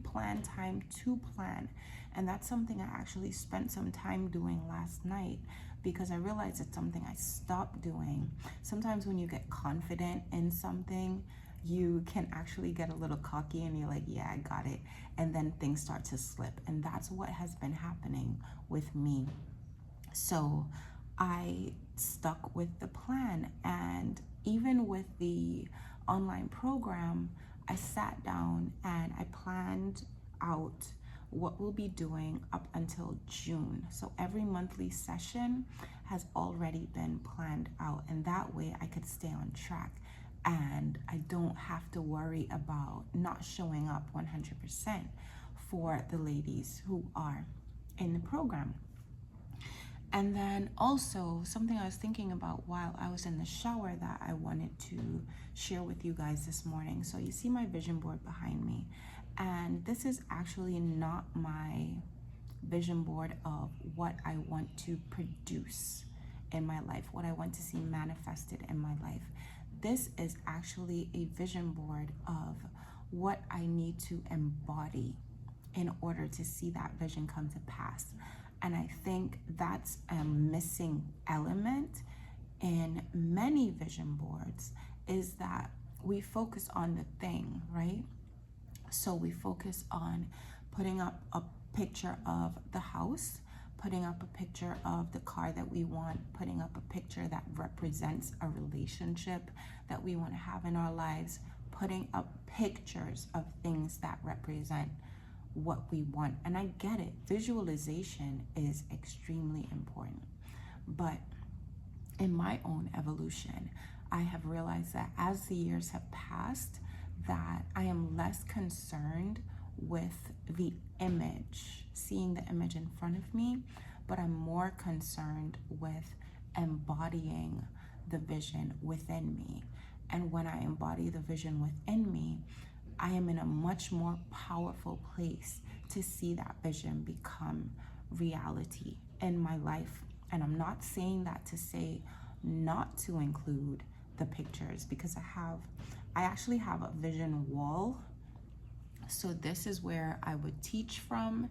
pre-plan time to plan. And that's something I actually spent some time doing last night, because I realized it's something I stopped doing. Sometimes when you get confident in something, you can actually get a little cocky and you're like, yeah, I got it. And then things start to slip. And that's what has been happening with me. So I stuck with the plan. And even with the online program, I sat down and I planned out what we'll be doing up until June. So every monthly session has already been planned out, and that way I could stay on track and I don't have to worry about not showing up 100% for the ladies who are in the program. And then also something I was thinking about while I was in the shower that I wanted to share with you guys this morning. So you see my vision board behind me, and this is actually not my vision board of what I want to produce in my life, what I want to see manifested in my life. This is actually a vision board of what I need to embody in order to see that vision come to pass. And I think that's a missing element in many vision boards, is that we focus on the thing, right? So we focus on putting up a picture of the house, putting up a picture of the car that we want, putting up a picture that represents a relationship that we want to have in our lives, putting up pictures of things that represent what we want. And I get it, visualization is extremely important. But in my own evolution, I have realized that as the years have passed, that I am less concerned with the image, seeing the image in front of me, but I'm more concerned with embodying the vision within me. And when I embody the vision within me, I am in a much more powerful place to see that vision become reality in my life. And I'm not saying that to say not to include the pictures, because I actually have a vision wall. So this is where I would teach from.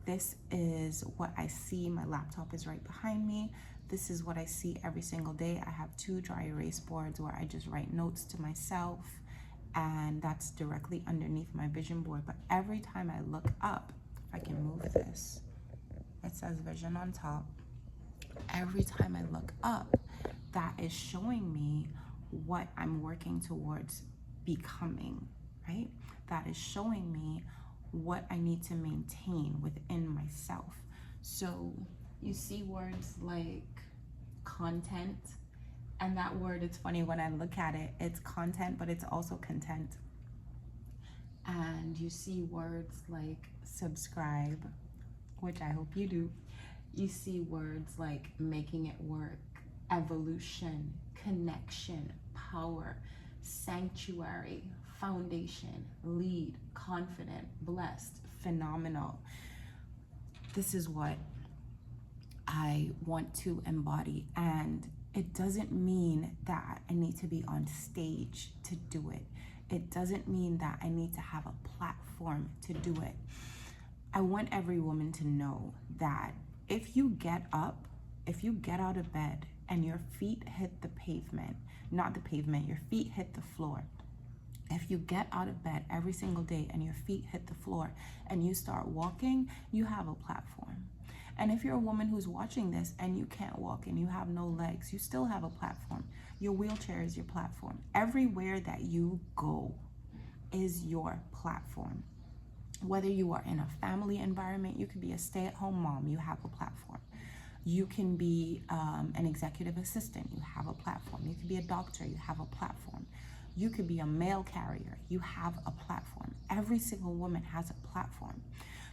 This is what I see. My laptop is right behind me. This is what I see every single day. I have 2 dry erase boards where I just write notes to myself, and that's directly underneath my vision board. But every time I look up, if I can move this, it says vision on top. Every time I look up, that is showing me what I'm working towards becoming, right? That is showing me what I need to maintain within myself. So you see words like content, and that word, it's funny when I look at it, it's content, but it's also content. And you see words like subscribe, which I hope you do. You see words like making it work, evolution, connection, power, sanctuary, foundation, lead, confident, blessed, phenomenal. This is what I want to embody, and it doesn't mean that I need to be on stage to do it. It doesn't mean that I need to have a platform to do it. I want every woman to know that if you get up, if you get out of bed and your feet hit the pavement, not the pavement, your feet hit the floor. If you get out of bed every single day and your feet hit the floor and you start walking, you have a platform. And if you're a woman who's watching this and you can't walk and you have no legs, you still have a platform. Your wheelchair is your platform. Everywhere that you go is your platform. Whether you are in a family environment, you could be a stay-at-home mom, you have a platform. You can be an executive assistant, you have a platform. You could be a doctor, you have a platform. You could be a mail carrier, you have a platform. Every single woman has a platform.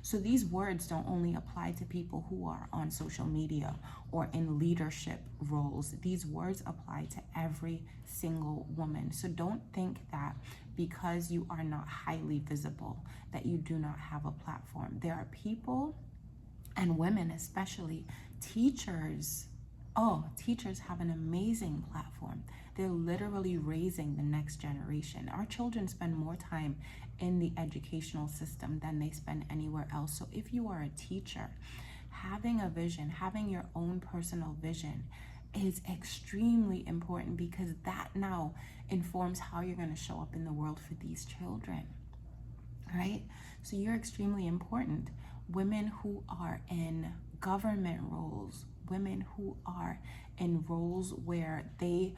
So these words don't only apply to people who are on social media or in leadership roles. These words apply to every single woman. So don't think that because you are not highly visible, that you do not have a platform. There are people, and women especially, teachers, Oh, teachers have an amazing platform. They're literally raising the next generation. Our children spend more time in the educational system than they spend anywhere else. So if you are a teacher, having a vision, having your own personal vision is extremely important, because that now informs how you're going to show up in the world for these children, right? So you're extremely important. Women who are in government roles, women who are in roles where they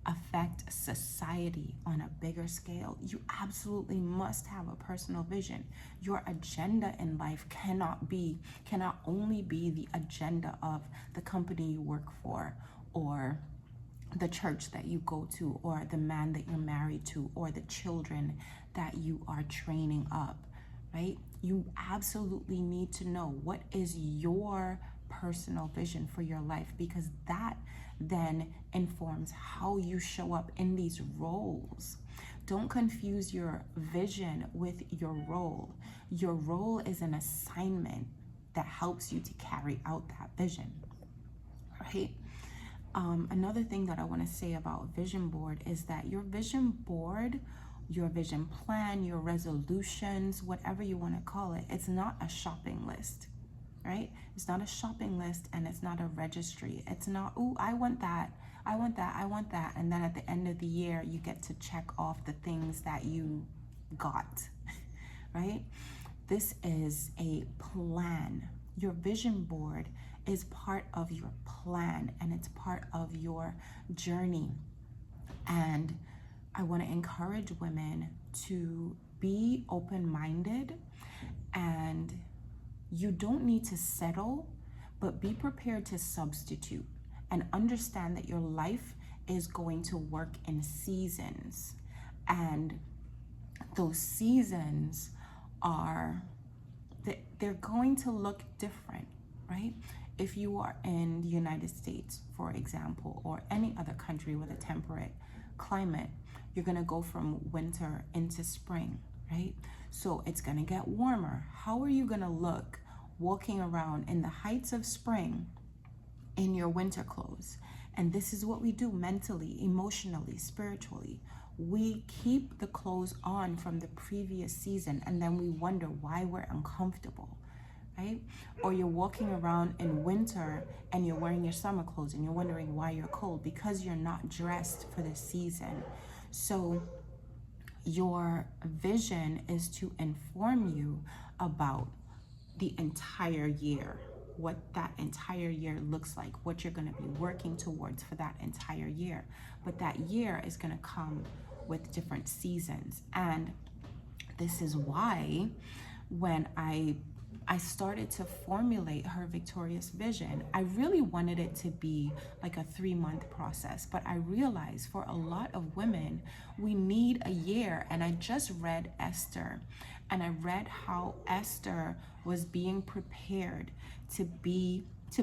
affect society on a bigger scale, you absolutely must have a personal vision. Your agenda in life cannot only be the agenda of the company you work for, or the church that you go to, or the man that you're married to, or the children that you are training up, right? You absolutely need to know what is your personal vision for your life, because that then informs how you show up in these roles. Don't confuse your vision with your role. Your role is an assignment that helps you to carry out that vision, right? Another thing that I want to say about vision board is that your vision board, your vision plan, your resolutions, whatever you want to call it, it's not a shopping list, right? It's not a shopping list, and it's not a registry. It's not, oh, I want that, I want that, I want that. And then at the end of the year, you get to check off the things that you got, right? This is a plan. Your vision board is part of your plan, and it's part of your journey. And I want to encourage women to be open-minded, and you don't need to settle, but be prepared to substitute and understand that your life is going to work in seasons. And those seasons are, they're going to look different, right? If you are in the United States, for example, or any other country with a temperate climate, you're going to go from winter into spring, right? So it's going to get warmer. How are you going to look walking around in the heights of spring in your winter clothes? And this is what we do mentally, emotionally, spiritually. We keep the clothes on from the previous season, and then we wonder why we're uncomfortable, right? Or you're walking around in winter and you're wearing your summer clothes and you're wondering why you're cold, because you're not dressed for the season. So your vision is to inform you about the entire year, what that entire year looks like, what you're going to be working towards for that entire year. But that year is going to come with different seasons. And this is why when I started to formulate her victorious vision, I really wanted it to be like a 3-month process. But I realized for a lot of women, we need a year. And I just read Esther, and I read how Esther was being prepared to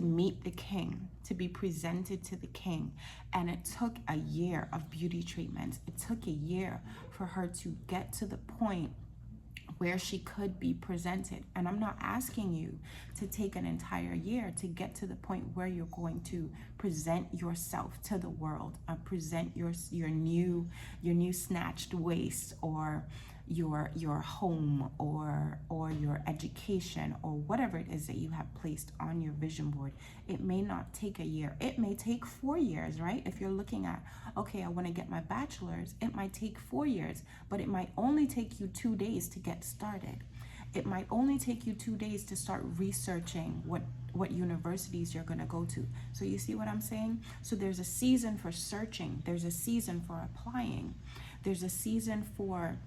meet the king, to be presented to the king. And it took a year of beauty treatments. It took a year for her to get to the point where she could be presented. And I'm not asking you to take an entire year to get to the point where you're going to present yourself to the world, present your new snatched waist, or your home, or your education, or whatever it is that you have placed on your vision board. It may not take a year. It may take 4 years, right? If you're looking at, okay, I want to get my bachelor's, it might take 4 years, but it might only take you 2 days to get started. It might only take you 2 days to start researching what universities you're going to go to. So you see what I'm saying? So there's a season for searching. There's a season for applying. There's a season for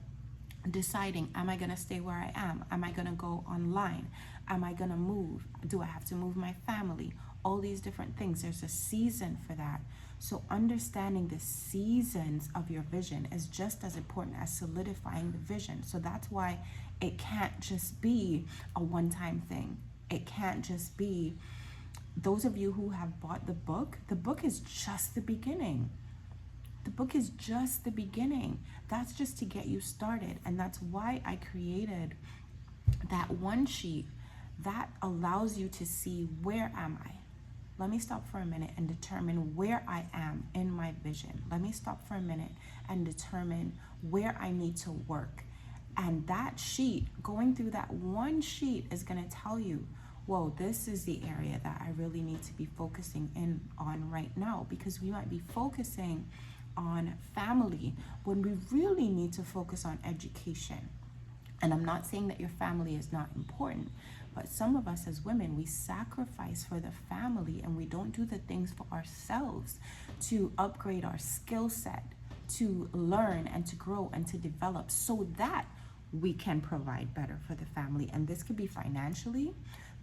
deciding, am I going to stay where I am? Am I going to go online? Am I going to move? Do I have to move my family? All these different things. There's a season for that. So understanding the seasons of your vision is just as important as solidifying the vision. So that's why it can't just be a one-time thing. It can't just be, those of you who have bought the book is just the beginning. The book is just the beginning. That's just to get you started. And that's why I created that one sheet that allows you to see, where am I? let me stop for a minute and determine where I am in my vision. Let me stop for a minute and determine where I need to work. And that sheet, going through that one sheet, is going to tell you, whoa, this is the area that I really need to be focusing in on right now, because we might be focusing on family when we really need to focus on education. And I'm not saying that your family is not important, but some of us as women, we sacrifice for the family and we don't do the things for ourselves to upgrade our skill set, to learn and to grow and to develop so that we can provide better for the family. And this could be financially,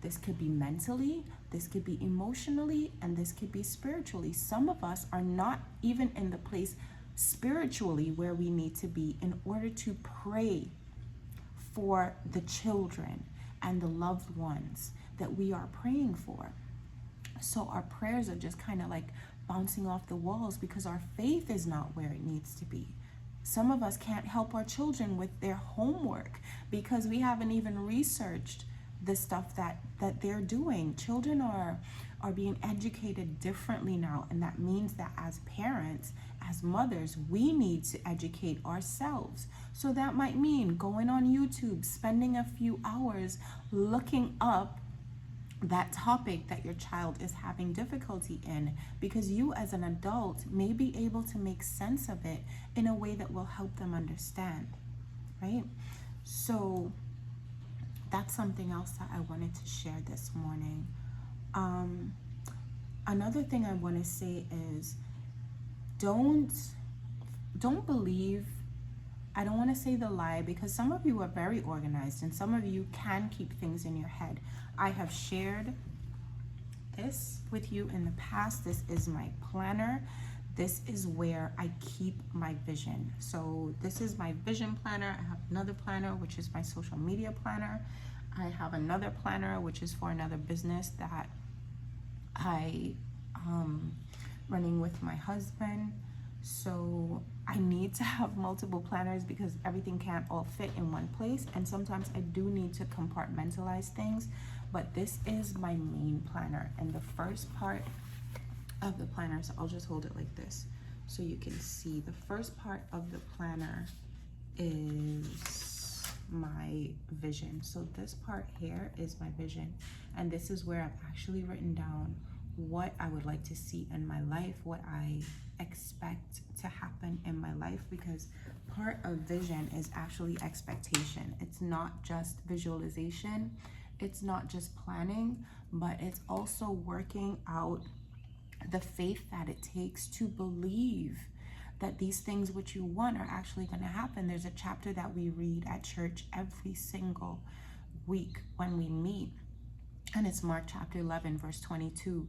this could be mentally, this could be emotionally, and this could be spiritually. Some of us are not even in the place spiritually where we need to be in order to pray for the children and the loved ones that we are praying for. So our prayers are just kind of like bouncing off the walls because our faith is not where it needs to be. Some of us can't help our children with their homework because we haven't even researched the stuff that they're doing. Children are being educated differently now, and that means that as parents, as mothers, we need to educate ourselves. So that might mean going on YouTube, spending a few hours looking up that topic that your child is having difficulty in, because you as an adult may be able to make sense of it in a way that will help them understand, right? So that's something else that I wanted to share this morning. Another thing I want to say is don't believe, I don't want to say the lie, because some of you are very organized and some of you can keep things in your head. I have shared this with you in the past. This is my planner. This is where I keep my vision. So this is my vision planner. I have another planner, which is my social media planner. I have another planner, which is for another business that I running with my husband. So I need to have multiple planners because everything can't all fit in one place, and sometimes I do need to compartmentalize things. But this is my main planner, and the first part of the planner, so I'll just hold it like this so you can see. The first part of the planner is my vision. So this part here is my vision, and this is where I've actually written down what I would like to see in my life, what I expect to happen in my life, because part of vision is actually expectation. It's not just visualization, it's not just planning, but it's also working out the faith that it takes to believe that these things which you want are actually going to happen. There's a chapter that we read at church every single week when we meet, and it's Mark chapter 11 verse 22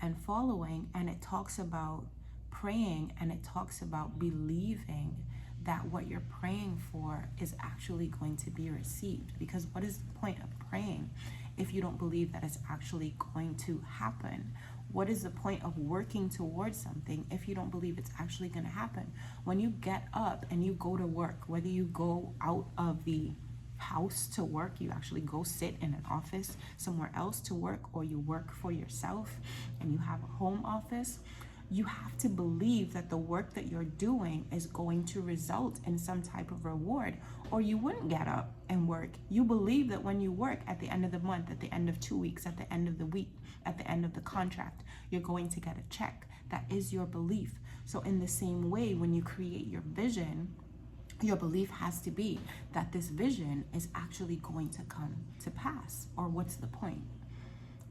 and following, and it talks about praying, and it talks about believing that what you're praying for is actually going to be received. Because what is the point of praying if you don't believe that it's actually going to happen? What is the point of working towards something if you don't believe it's actually going to happen? When you get up and you go to work, whether you go out of the house to work, you actually go sit in an office somewhere else to work, or you work for yourself and you have a home office, you have to believe that the work that you're doing is going to result in some type of reward, or you wouldn't get up and work. You believe that when you work at the end of the month, at the end of 2 weeks, at the end of the week, at the end of the contract, you're going to get a check. That is your belief. So in the same way, when you create your vision, your belief has to be that this vision is actually going to come to pass, or what's the point?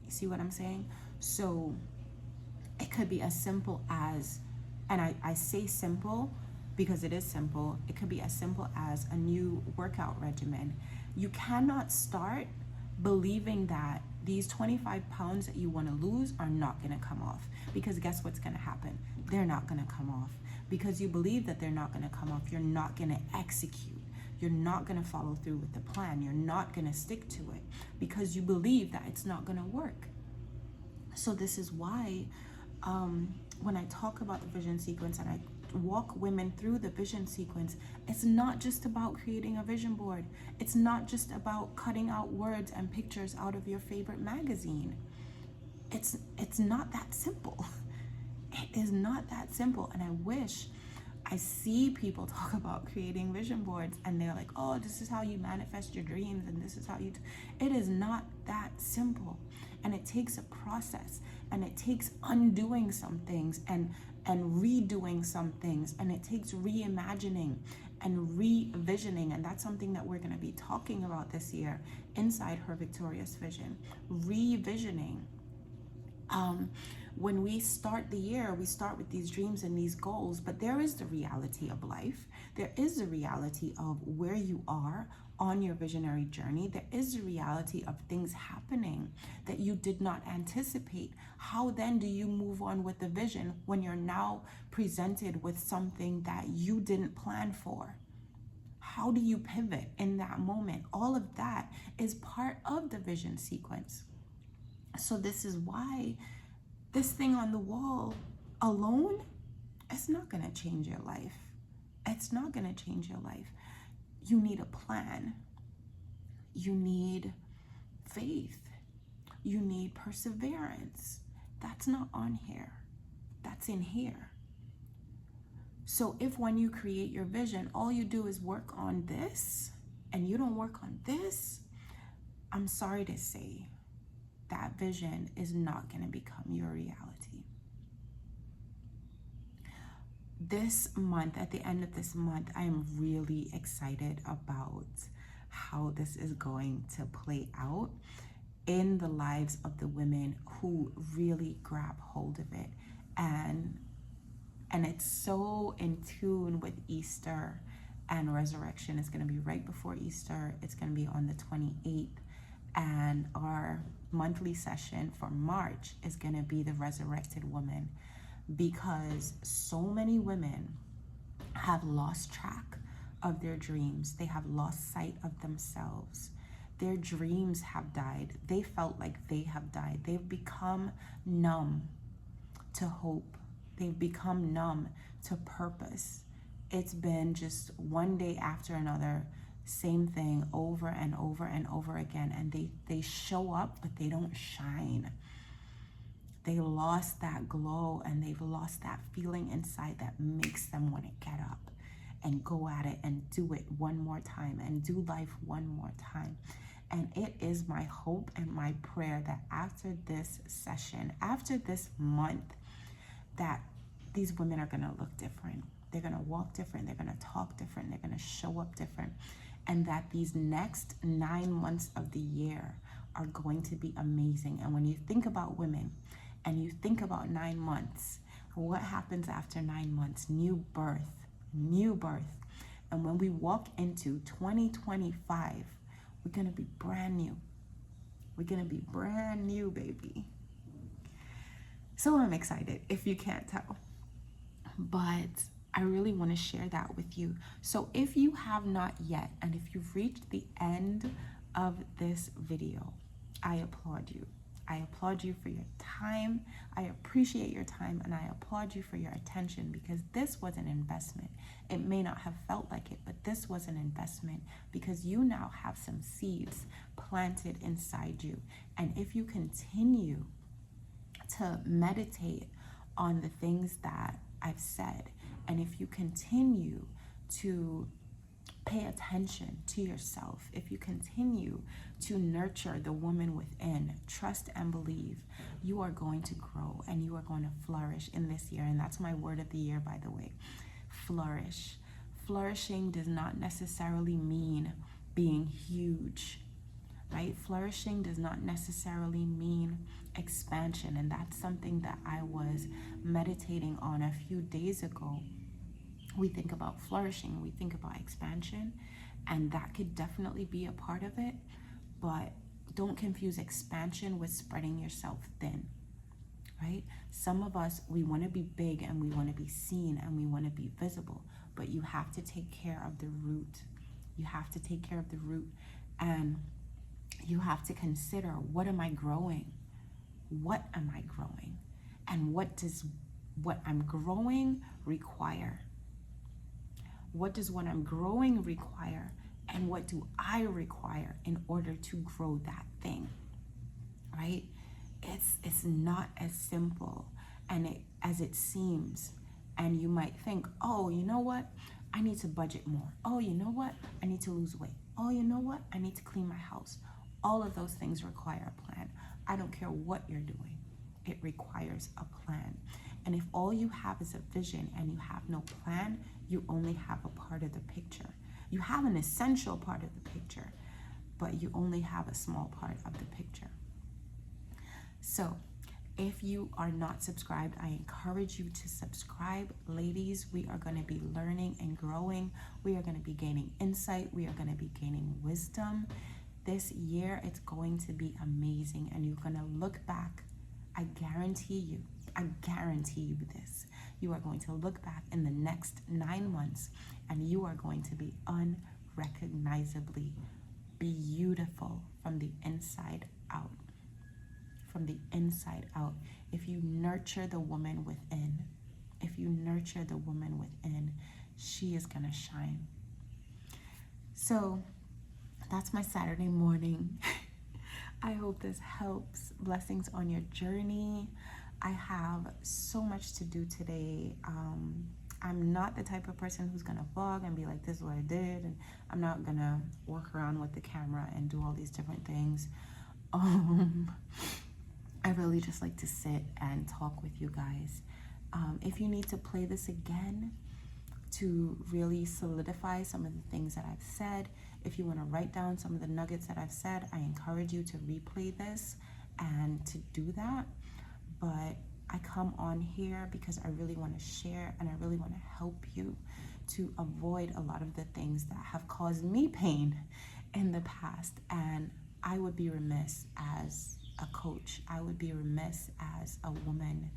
You see what I'm saying? So it could be as simple as, and I say simple because it is simple, it could be as simple as a new workout regimen. You cannot start believing that these 25 pounds that you want to lose are not going to come off, because guess what's going to happen? They're not going to come off. Because you believe that they're not going to come off, you're not going to execute. You're not going to follow through with the plan. You're not going to stick to it because you believe that it's not going to work. So this is why when I talk about the vision sequence and I walk women through the vision sequence, it's not just about creating a vision board. It's not just about cutting out words and pictures out of your favorite magazine. it's not that simple. It is not that simple. And I wish I see people talk about creating vision boards and they're like, oh, this is how you manifest your dreams and this is how you it is not that simple. And it takes a process, and it takes undoing some things and redoing some things, and it takes reimagining and revisioning. And that's something that we're going to be talking about this year inside Her Victorious Vision. Revisioning. When we start the year, we start with these dreams and these goals, but there is the reality of life. There is the reality of where you are on your visionary journey. There is the reality of things happening that you did not anticipate. How then do you move on with the vision when you're now presented with something that you didn't plan for? How do you pivot in that moment? All of that is part of the vision sequence. So this is why this thing on the wall alone, it's not going to change your life. It's not going to change your life. You need a plan. You need faith. You need perseverance. That's not on here. That's in here. So if when you create your vision, all you do is work on this and you don't work on this, I'm sorry to say, that vision is not going to become your reality. This month, at the end of this month, I am really excited about how this is going to play out in the lives of the women who really grab hold of it. And it's so in tune with Easter and resurrection. It's going to be right before Easter. It's going to be on the 28th. And our monthly session for March is going to be the resurrected woman, because so many women have lost track of their dreams. They have lost sight of themselves. Their dreams have died. They felt like they have died. They've become numb to hope. They've become numb to purpose. It's been just one day after another, same thing over and over and over again. And they show up, but they don't shine. They lost that glow, and they've lost that feeling inside that makes them want to get up and go at it and do it one more time and do life one more time. And it is my hope and my prayer that after this session, after this month, that these women are going to look different. They're going to walk different. They're going to talk different. They're going to show up different. And that these next 9 months of the year are going to be amazing. And when you think about women and you think about 9 months, what happens after 9 months? New birth, new birth. And when we walk into 2025, we're going to be brand new. We're going to be brand new, baby. So I'm excited, if you can't tell. But I really want to share that with you. So if you have not yet, and if you've reached the end of this video, I applaud you. I applaud you for your time. I appreciate your time, and I applaud you for your attention, because this was an investment. It may not have felt like it, but this was an investment, because you now have some seeds planted inside you. And if you continue to meditate on the things that I've said, and if you continue to pay attention to yourself, if you continue to nurture the woman within, trust and believe, you are going to grow and you are going to flourish in this year. And that's my word of the year, by the way. Flourish. Flourishing does not necessarily mean being huge, right? Flourishing does not necessarily mean expansion. And that's something that I was meditating on a few days ago. We think about flourishing, we think about expansion, and that could definitely be a part of it, but don't confuse expansion with spreading yourself thin, right? Some of us, we want to be big and we want to be seen and we want to be visible, but you have to take care of the root. You have to take care of the root, and you have to consider, what am I growing? What am I growing? And what does what I'm growing require? What does what I'm growing require? And what do I require in order to grow that thing, right? it's not as simple as it seems. And you might think, oh, you know what, I need to budget more. Oh, you know what, I need to lose weight. Oh, you know what, I need to clean my house. All of those things require a plan. I don't care what you're doing, it requires a plan. And if all you have is a vision and you have no plan, you only have a part of the picture. You have an essential part of the picture, but you only have a small part of the picture. So if you are not subscribed, I encourage you to subscribe. Ladies, we are going to be learning and growing. We are going to be gaining insight. We are going to be gaining wisdom. This year, it's going to be amazing, and you're going to look back. I guarantee you this. You are going to look back in the next 9 months, and you are going to be unrecognizably beautiful from the inside out. From the inside out. If you nurture the woman within, she is gonna shine. So that's my Saturday morning. I hope this helps. Blessings on your journey. I have so much to do today. I'm not the type of person who's gonna vlog and be like, this is what I did, and I'm not gonna work around with the camera and do all these different things. I really just like to sit and talk with you guys. If you need to play this again to really solidify some of the things that I've said, if you want to write down some of the nuggets that I've said, I encourage you to replay this and to do that. But I come on here because I really want to share and I really want to help you to avoid a lot of the things that have caused me pain in the past. And I would be remiss as a coach, I would be remiss as a woman,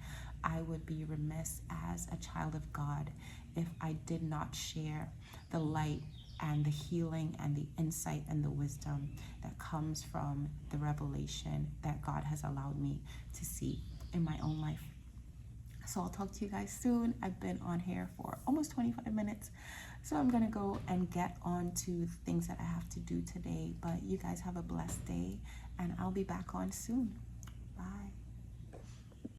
I would be remiss as a child of God if I did not share the light and the healing and the insight and the wisdom that comes from the revelation that God has allowed me to see in my own life. So I'll talk to you guys soon. I've been on here for almost 25 minutes. So I'm going to go and get on to the things that I have to do today. But you guys have a blessed day, and I'll be back on soon. Bye.